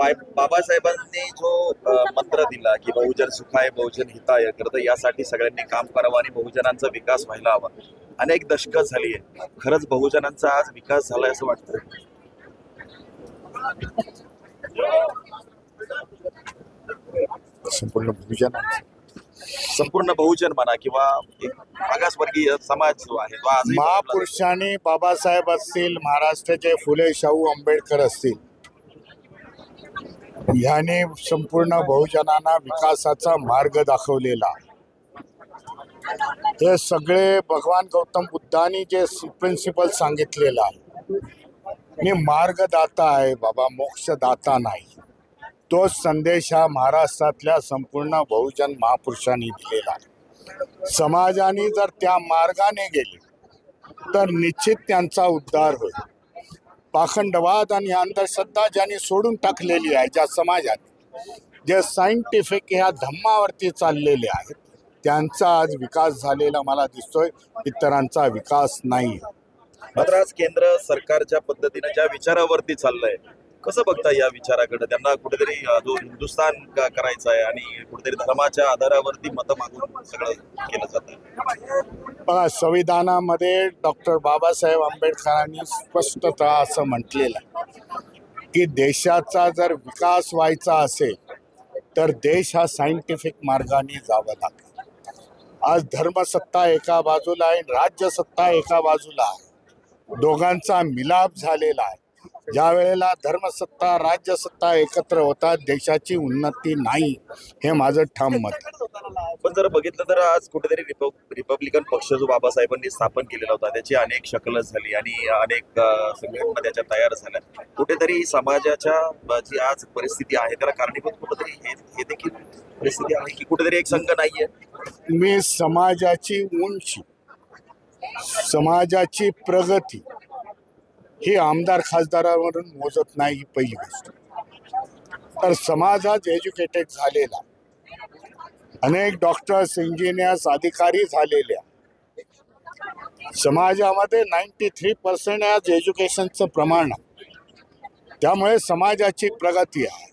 बाबासाहेबांनी जो मंत्र दिला की बहुजन सुखाय बहुजन हिताय करता यासाठी सगळ्यांनी काम करावं आणि बहुजनांचा विकास व्हायला हवा. अनेक दशकं झाली आहे. खरंच बहुजनांचा आज विकास झालाय असं वाटतं? संपूर्ण बहुजन म्हणा किंवा एक मागासवर्गीय समाज जो आहे तो आज महापुरुषांनी बाबासाहेब असतील, महाराष्ट्राचे फुले शाहू आंबेडकर असतील, याने संपूर्ण बहुजनांना विकासाचा मार्ग दाखवलेला. हे सगळे भगवान गौतम बुद्धांनी जे प्रिन्सिपल सांगितलेलं आहे, मी मार्गदाता आहे बाबा, मोक्षदाता नाही. तोच संदेश हा महाराष्ट्रातल्या संपूर्ण बहुजन महापुरुषांनी दिलेला आहे. समाजाने जर त्या मार्गाने गेले तर निश्चित त्यांचा उद्धार होईल. पाखंडवाद आणि अंधश्रद्धा ज्यांनी सोडून टाकलेली आहे, ज्या समाजाने जे सायंटिफिक ह्या धम्मावरती चाललेले आहेत, त्यांचा आज विकास झालेला मला दिसतोय, इतरांचा विकास नाही. मात्र आज केंद्र सरकारच्या पद्धतीने ज्या विचारावरती चाललंय, कसं बघता या विचाराकडे? त्यांना कुठेतरी जो हिंदुस्थान करायचा आहे आणि कुठेतरी धर्माच्या आधारावरती मतं मागून सगळं केलं जातं. बघा, संविधानामध्ये डॉक्टर बाबासाहेब आंबेडकरांनी स्पष्टतः असं म्हटलेलं आहे की देशाचा जर विकास व्हायचा असेल तर देश हा सायंटिफिक मार्गाने जावं लागेल. आज धर्मसत्ता एका बाजूला आहे, राज्यसत्ता एका बाजूला आहे, दोघांचा मिलाप झालेला आहे. ज्या वेळेला धर्मसत्ता राज्यसत्ता एकत्र होतात, देशाची उन्नती नाही, हे माझं ठाम मत आहे. पण जर बघितलं तर आज कुठेतरी रिपब्लिकन पक्ष जो बाबासाहेबांनी स्थापन केलेला होता, त्याची अनेक शकलं झाली आणि अनेक संघटना त्याच्या तयार झाल्या. कुठेतरी समाजाच्या जी आज परिस्थिती आहे त्याला कारणीभूत कुठेतरी हे देखील परिस्थिती आहे की कुठेतरी एक संघ नाहीये. मी समाजाची उंची, समाजाची प्रगती ही आमदार खासदारावरून मोजत नाही, ही पहिली गोष्ट. तर समाज आज एज्युकेटेड झालेला, अनेक डॉक्टर्स, इंजिनियर्स, अधिकारी झालेल्या समाजामध्ये 93% आज एज्युकेशनचं प्रमाण आहे. त्यामुळे समाजाची प्रगती आहे.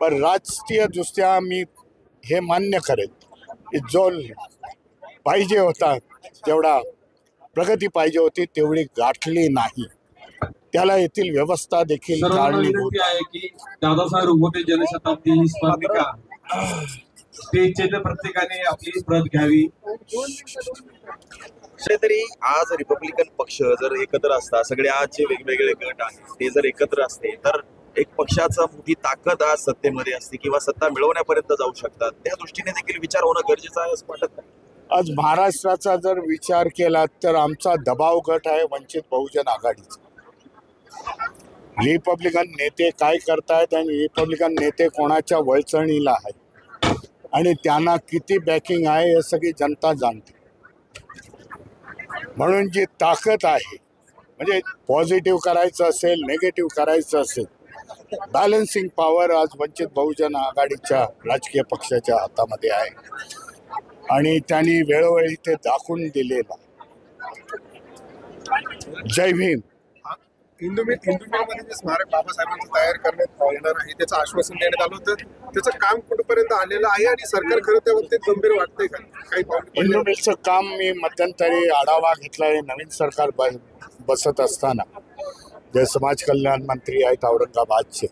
पण राजकीय दृष्ट्या मी हे मान्य करेन की जो पाहिजे होता, जेवढा प्रगती पाहिजे होती तेवढी गाठली नाही. त्याला येथील व्यवस्था देखील कारणीभूत आहे की दादासाहेब रुगोटे जनशताब्दी ही स्पर्धिका स्टेजचे तर प्रत्येकाने आपली प्रत घ्यावी. तरी आज रिपब्लिकन पक्ष जर एकत्र असता, सगळे आज जे वेगवेगळे गट आहेत ते जर एकत्र असते तर एक पक्षाचा मोठी ताकद आज सत्तेमध्ये असते किंवा सत्ता मिळवण्यापर्यंत जाऊ शकतात. त्या दृष्टीने देखील विचार होणं गरजेचं आहे असं वाटत नाही? आज महाराष्ट्राचा जर विचार केला तर आमचा दबाव गट आहे वंचित बहुजन आघाडीचा. रिपब्लिकन नेते काय करतायत आणि रिपब्लिकन नेते कोणाच्या वळचणीला आहेत आणि त्यांना किती बॅकिंग आहे हे सगळी जनता जाणते. म्हणून जी ताकद आहे, म्हणजे पॉझिटिव्ह करायचं असेल, नेगेटिव्ह करायचं असेल, बॅलन्सिंग पॉवर आज वंचित बहुजन आघाडीच्या राजकीय पक्षाच्या हातामध्ये आहे आणि त्यांनी वेळोवेळी ते दाखवून दिलेला. जय भीम. हिंदुमिलमध्ये जे स्मारक बाबासाहेबांचं तयार करण्यात येणार आहे त्याचं आश्वासन देण्यात आलं होतं, त्याचं काम कुठपर्यंत आलेलं आहे आणि सरकार खरं त्या बाबतीत गंभीर वाटतंय का? काही हिंदुमिलचं काम मी मध्यंतरी आढावा घेतला आहे. नवीन सरकार बसत असताना जे समाज कल्याण मंत्री आहेत औरंगाबादचे,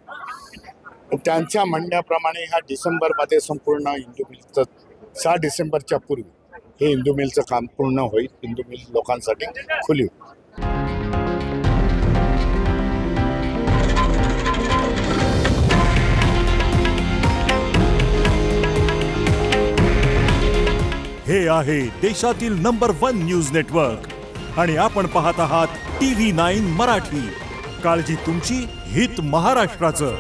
त्यांच्या म्हणण्याप्रमाणे ह्या डिसेंबरमध्ये संपूर्ण हिंदुमिलचं 6 डिसेंबरच्या पूर्वी हे हिंदुमिलचं काम पूर्ण होईल. हिंदुमिल लोकांसाठी खुली होईल. हे आहे देशातील नंबर 1 न्यूज नेटवर्क आणि आपण पाहत आहात TV9 मराठी. काळजी तुमची, हित महाराष्ट्राचं.